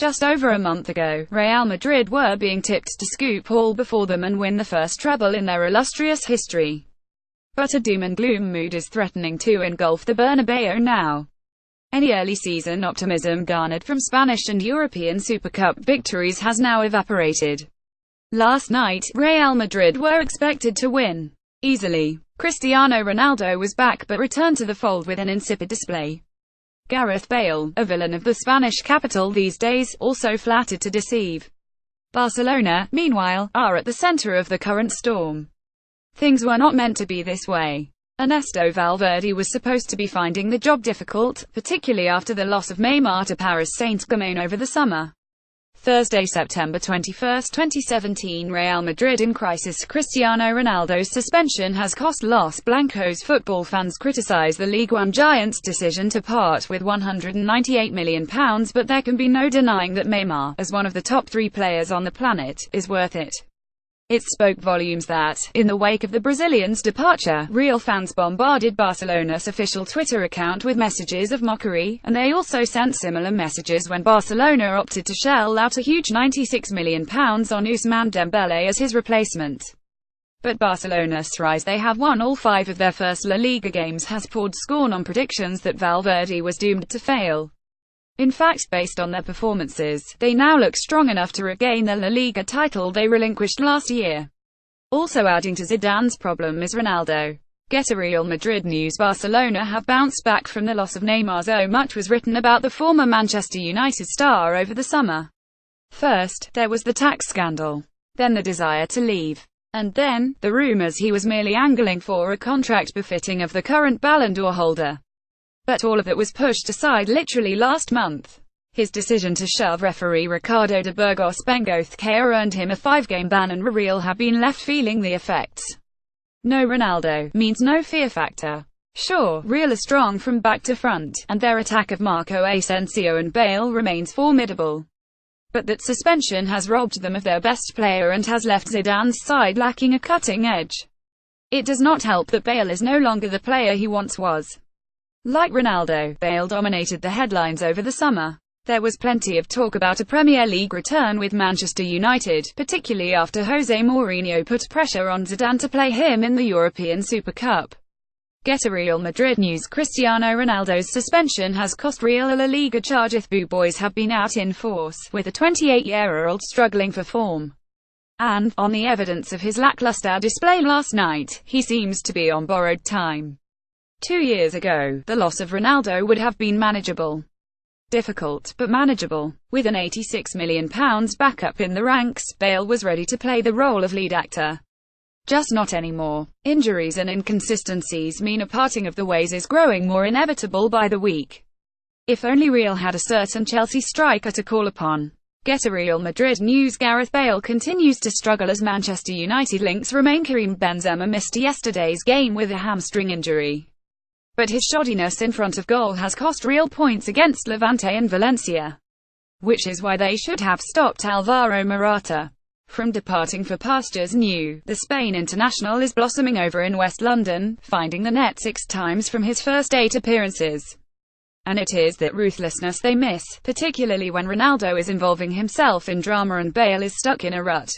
Just over a month ago, Real Madrid were being tipped to scoop all before them and win the first treble in their illustrious history. But a doom and gloom mood is threatening to engulf the Bernabeu now. Any early season optimism garnered from Spanish and European Super Cup victories has now evaporated. Last night, Real Madrid were expected to win easily. Cristiano Ronaldo was back but returned to the fold with an insipid display. Gareth Bale, a villain of the Spanish capital these days, also flattered to deceive. Barcelona, meanwhile, are at the center of the current storm. Things were not meant to be this way. Ernesto Valverde was supposed to be finding the job difficult, particularly after the loss of Neymar to Paris Saint-Germain over the summer. Thursday, September 21, 2017. Real Madrid in crisis. Cristiano Ronaldo's suspension has cost Los Blancos football fans criticize the Ligue 1 giants' decision to part with £198 million, but there can be no denying that Neymar, as one of the top 3 players on the planet, is worth it. It spoke volumes that, in the wake of the Brazilian's departure, Real fans bombarded Barcelona's official Twitter account with messages of mockery, and they also sent similar messages when Barcelona opted to shell out a huge £96 million on Ousmane Dembele as his replacement. But Barcelona's rise, they have won all 5 of their first La Liga games, has poured scorn on predictions that Valverde was doomed to fail. In fact, based on their performances, they now look strong enough to regain the La Liga title they relinquished last year. Also adding to Zidane's problem is Ronaldo. Get a Real Madrid news. Barcelona have bounced back from the loss of Neymar. So much was written about the former Manchester United star over the summer. First, there was the tax scandal. Then the desire to leave. And then, the rumours he was merely angling for a contract befitting of the current Ballon d'Or holder. But all of it was pushed aside literally last month. His decision to shove referee Ricardo de Burgos Bengothea earned him a 5-game ban, and Real have been left feeling the effects. No Ronaldo means no fear factor. Sure, Real are strong from back to front, and their attack of Marco Asensio and Bale remains formidable. But that suspension has robbed them of their best player and has left Zidane's side lacking a cutting edge. It does not help that Bale is no longer the player he once was. Like Ronaldo, Bale dominated the headlines over the summer. There was plenty of talk about a Premier League return with Manchester United, particularly after Jose Mourinho put pressure on Zidane to play him in the European Super Cup. Get a Real Madrid news. Cristiano Ronaldo's suspension has cost Real a La Liga charge. The boys have been out in force, with the 28-year-old struggling for form. And, on the evidence of his lackluster display last night, he seems to be on borrowed time. 2 years ago, the loss of Ronaldo would have been manageable. Difficult, but manageable. With an £86 million backup in the ranks, Bale was ready to play the role of lead actor. Just not anymore. Injuries and inconsistencies mean a parting of the ways is growing more inevitable by the week. If only Real had a certain Chelsea striker to call upon. Get a Real Madrid news. Gareth Bale continues to struggle as Manchester United links remain. Karim Benzema missed yesterday's game with a hamstring injury. But his shoddiness in front of goal has cost Real points against Levante and Valencia. Which is why they should have stopped Alvaro Morata from departing for pastures new. The Spain international is blossoming over in West London, finding the net 6 times from his first 8 appearances. And it is that ruthlessness they miss, particularly when Ronaldo is involving himself in drama and Bale is stuck in a rut.